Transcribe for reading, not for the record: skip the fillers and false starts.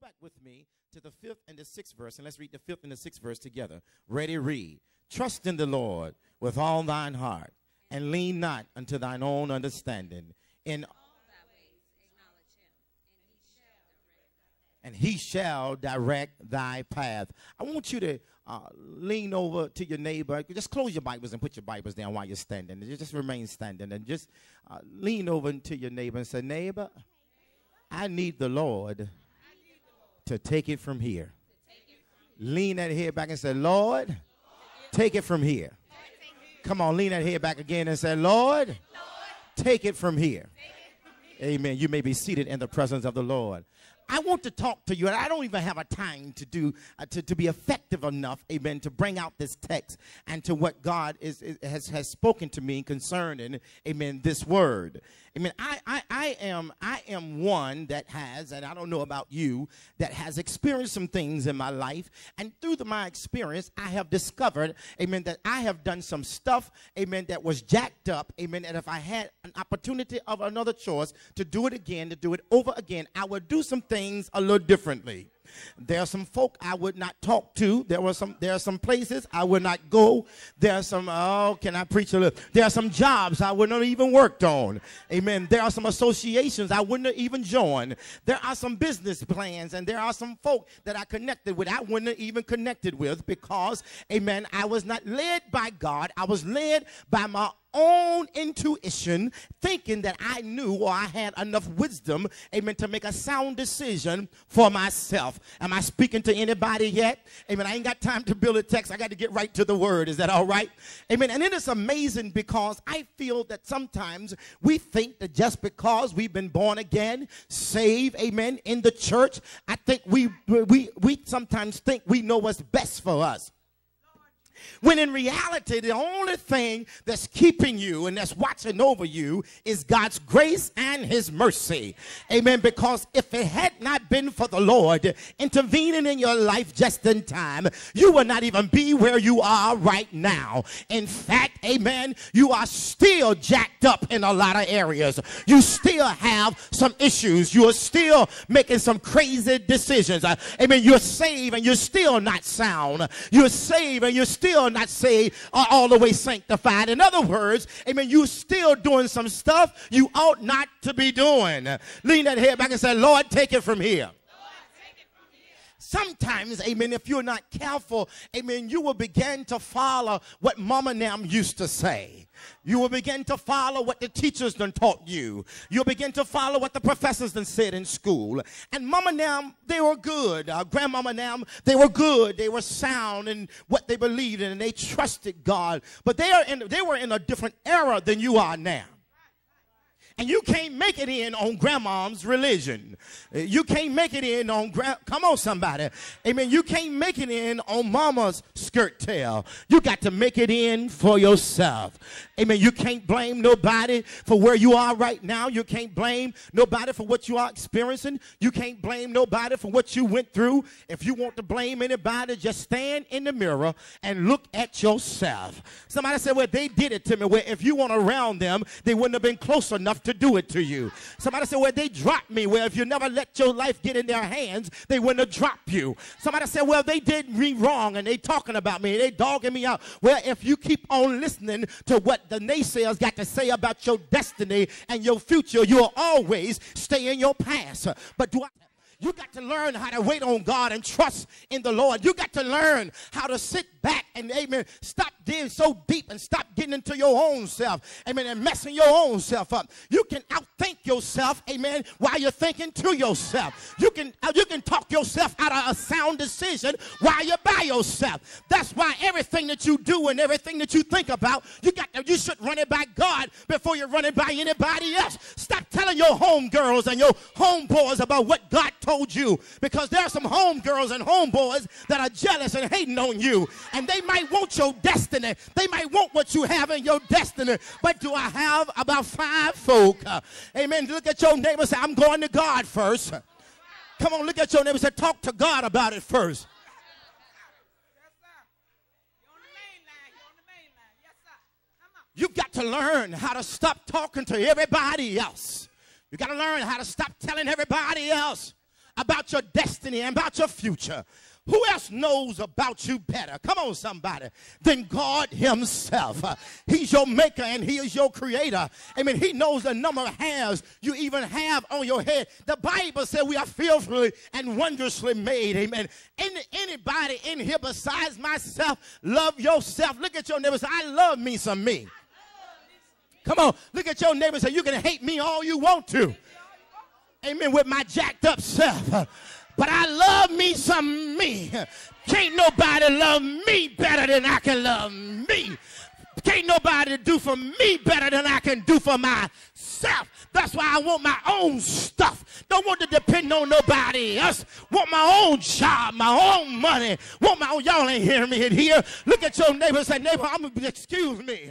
back with me to the 5th and the 6th verse, and let's read the 5th and the 6th verse together. Ready, read. Trust in the Lord with all thine heart, and lean not unto thine own understanding. In all thy ways acknowledge him, and he shall direct thy path. I want you to lean over to your neighbor. Just close your Bibles and put your Bibles down while you're standing. Just remain standing and just lean over to your neighbor and say, neighbor, I need the Lord to take it from here. Lean that head back and say, Lord, take it from here. Come on, lean that head back again and say, Lord, take it from here. Amen. You may be seated in the presence of the Lord. I want to talk to you, and I don't even have a time to do to be effective enough, amen, to bring out this text and to what God has spoken to me concerning, amen, this word. Amen. I am one that has, and I don't know about you, that has experienced some things in my life, and through my experience, I have discovered, amen, that I have done some stuff, amen, that was jacked up, amen, and if I had an opportunity of another choice to do it again, to do it over again, I would do some things a little differently. There are some folk I would not talk to. There are some places I would not go. There are some, oh, can I preach a little? There are some jobs I wouldn't have even worked on. Amen. There are some associations I wouldn't have even joined. There are some business plans, and there are some folk that I connected with I wouldn't have even connected with because, amen, I was not led by God. I was led by my own intuition, thinking that I knew or I had enough wisdom, amen, to make a sound decision for myself. Am I speaking to anybody yet? Amen. I ain't got time to build a text. I got to get right to the word. Is that all right? Amen. And it is amazing because I feel that sometimes we think that just because we've been born again, saved, amen, in the church, I think we sometimes think we know what's best for us. When in reality, the only thing that's keeping you and that's watching over you is God's grace and his mercy. Amen. Because if it had not been for the Lord intervening in your life just in time, you would not even be where you are right now. In fact, amen, you are still jacked up in a lot of areas. You still have some issues. You are still making some crazy decisions. Amen. You're saved and you're still not sound. You're saved and you're still not saved or all the way sanctified. In other words, amen, you still doing some stuff you ought not to be doing. Lean that head back and say, Lord, take it from here. Sometimes, amen, if you're not careful, amen, you will begin to follow what Mama Nam used to say. You will begin to follow what the teachers done taught you. You'll begin to follow what the professors done said in school. And Mama Nam, they were good. Grandmama Nam, they were good. They were sound in what they believed in, and they trusted God. But they were in a different era than you are now. And you can't make it in on grandma's religion. You can't make it in on, come on somebody. Amen. You can't make it in on mama's skirt tail. You got to make it in for yourself. Amen. You can't blame nobody for where you are right now. You can't blame nobody for what you are experiencing. You can't blame nobody for what you went through. If you want to blame anybody, just stand in the mirror and look at yourself. Somebody said, well, they did it to me. Well, if you weren't around them, they wouldn't have been close enough to do it to you. Somebody said, well, they dropped me. Well, if you never let your life get in their hands, they wouldn't have dropped you. Somebody said, well, they did me wrong and they talking about me. They dogging me out. Well, if you keep on listening to what the naysayers got to say about your destiny and your future, you'll always stay in your past. But you got to learn how to wait on God and trust in the Lord. You got to learn how to sit back and, amen, stop digging so deep and stop getting into your own self, amen, and messing your own self up. You can outthink yourself, amen, while you're thinking to yourself. You can talk yourself out of a sound decision while you're by yourself. That's why everything that you do and everything that you think about, you should run it by God before you run it by anybody else. Stop telling your homegirls and your homeboys about what God told you, because there are some homegirls and homeboys that are jealous and hating on you, and they might want your destiny. They might want what you have in your destiny. But do I have about 5 folk? Amen. Look at your neighbor and say, I'm going to God first. Come on, look at your neighbor and say, talk to God about it first. You've got to learn how to stop talking to everybody else. You got to learn how to stop telling everybody else about your destiny and about your future? Who else knows about you better? Come on, somebody. Than God himself. He's your maker and he is your creator. Amen. He knows the number of hairs you even have on your head. The Bible said we are fearfully and wondrously made. Amen. Anybody in here besides myself love yourself? Look at your neighbor and say, I love me some me. Come on. Look at your neighbor and say, you can hate me all you want to. Amen. With my jacked up self. But I love me some me. Can't nobody love me better than I can love me. Can't nobody do for me better than I can do for myself. That's why I want my own stuff. Don't want to depend on nobody else. Want my own job, my own money. Want my own, y'all ain't hearing me in here. Look at your neighbor and say, neighbor, excuse me.